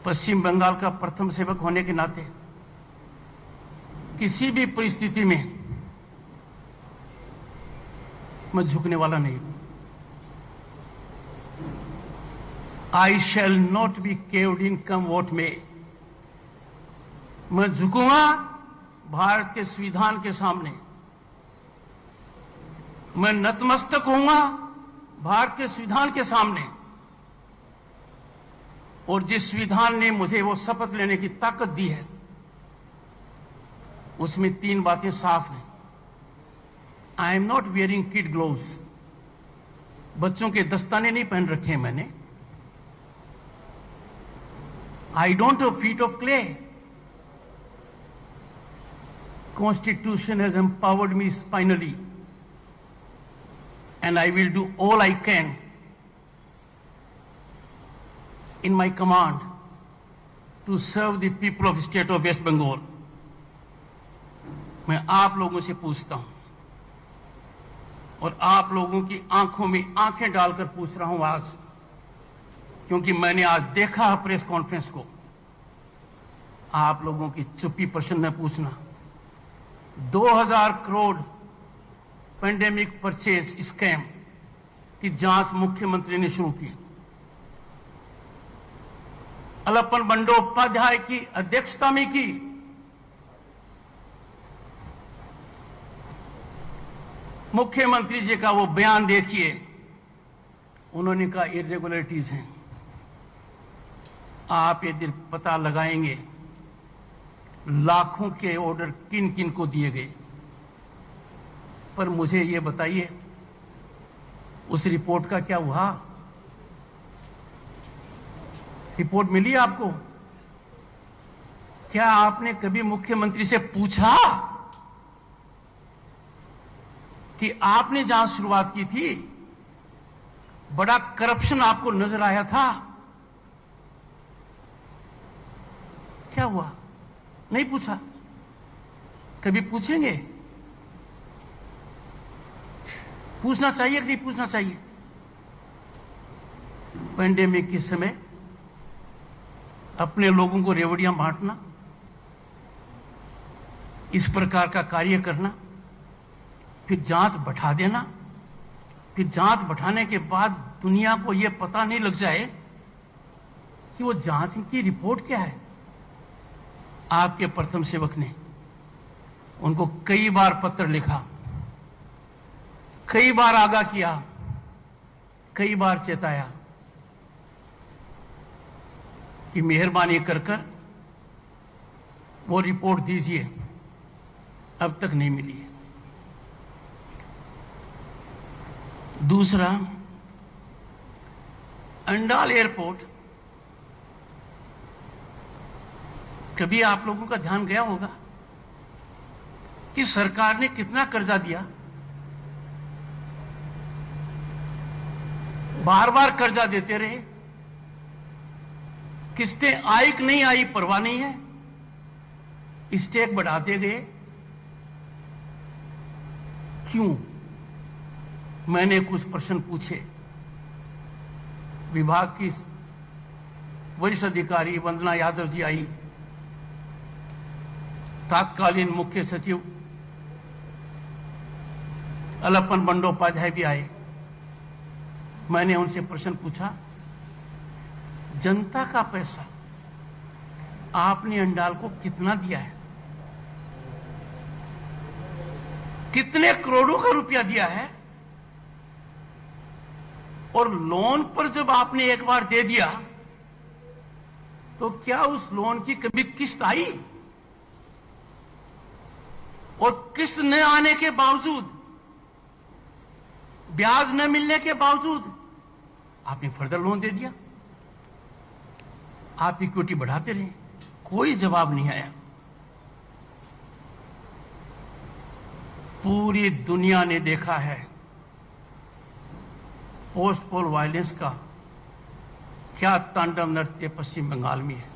पश्चिम बंगाल का प्रथम सेवक होने के नाते किसी भी परिस्थिति में मैं झुकने वाला नहीं हूं। I shall not be caved in कम वोट में। मैं झुकूंगा भारत के संविधान के सामने। मैं नतमस्तक होऊंगा भारत के संविधान के सामने। और जिस संविधान ने मुझे वो शपथ लेने की ताकत दी है, उसमें 3 बातें साफ हैं। I am not wearing kid gloves. बच्चों के दस्ताने नहीं पहन रखे हैं मैंने। I don't have feet of clay. Constitution has empowered me spinally, and I will do all I can in my command to serve the people of the state of West Bengal. मैं आप लोगों से पूछता हूं और आप लोगों की आंखों में आंखें डालकर पूछ रहा हूं आज, क्योंकि मैंने आज देखा है प्रेस कॉन्फ्रेंस को। आप लोगों की चुप्पी प्रश्न न पूछना। 2000 करोड़ पेंडेमिक परचेज स्कैम की जांच मुख्यमंत्री ने शुरू की। अलप्पन बंडोपाध्याय की अध्यक्षता में की। मुख्यमंत्री जी का वो बयान देखिए। उन्होंने कहा इरेगुलरिटीज हैं। आप ये दिन पता लगाएंगे लाखों के ऑर्डर किन किन को दिए गए। पर मुझे ये बताइए, उस रिपोर्ट का क्या हुआ? रिपोर्ट मिली आपको? क्या आपने कभी मुख्यमंत्री से पूछा कि आपने जहां शुरुआत की थी बड़ा करप्शन आपको नजर आया था? क्या हुआ? नहीं पूछा। कभी पूछेंगे? पूछना चाहिए कि नहीं पूछना चाहिए? पेंडेमिक के समय अपने लोगों को रेवड़ियां बांटना, इस प्रकार का कार्य करना, फिर जांच बैठा देना, फिर जांच बैठाने के बाद दुनिया को यह पता नहीं लग जाए कि वो जांच की रिपोर्ट क्या है। आपके प्रथम सेवक ने उनको कई बार पत्र लिखा, कई बार आगाह किया, कई बार चेताया कि मेहरबानी कर वो रिपोर्ट दीजिए। अब तक नहीं मिली है। दूसरा, अंडाल एयरपोर्ट, कभी आप लोगों का ध्यान गया होगा कि सरकार ने कितना कर्जा दिया? बार बार कर्जा देते रहे। किस्तें आई कि नहीं आई परवाह नहीं है। स्टेक बढ़ाते गए। क्यों? मैंने कुछ प्रश्न पूछे। विभाग की वरिष्ठ अधिकारी वंदना यादव जी आई, तात्कालीन मुख्य सचिव अलप्पन बंडोपाध्याय भी आए। मैंने उनसे प्रश्न पूछा, जनता का पैसा आपने अंडाल को कितना दिया है? कितने करोड़ों का रुपया दिया है? और लोन पर जब आपने एक बार दे दिया तो क्या उस लोन की कभी किस्त आई? और किस्त न आने के बावजूद, ब्याज न मिलने के बावजूद आपने फर्दर लोन दे दिया। आप इक्विटी बढ़ाते रहे। कोई जवाब नहीं आया। पूरी दुनिया ने देखा है पोस्ट पोल वायलेंस का क्या तांडव नृत्य पश्चिम बंगाल में है।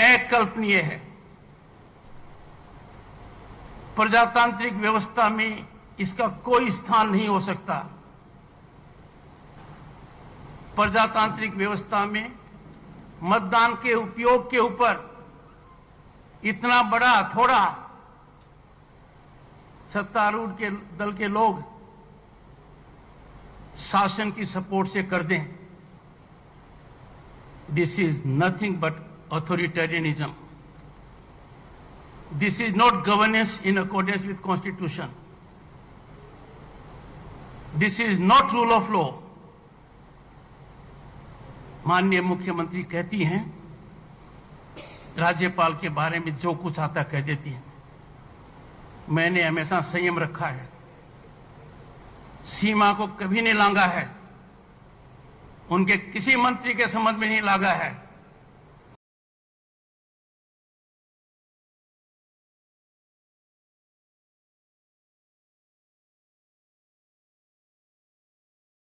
अकल्पनीय है। प्रजातांत्रिक व्यवस्था में इसका कोई स्थान नहीं हो सकता। प्रजातांत्रिक व्यवस्था में मतदान के उपयोग के ऊपर इतना बड़ा थोड़ा सत्तारूढ़ के दल के लोग शासन की सपोर्ट से कर दें, this is nothing but authoritarianism. This is not governance in accordance with constitution. This is not rule of law. माननीय मुख्यमंत्री कहती हैं राज्यपाल के बारे में जो कुछ आता कह देती हैं. मैंने हमेशा संयम रखा है, सीमा को कभी नहीं लांघा है, उनके किसी मंत्री के संबंध में नहीं लांघा है.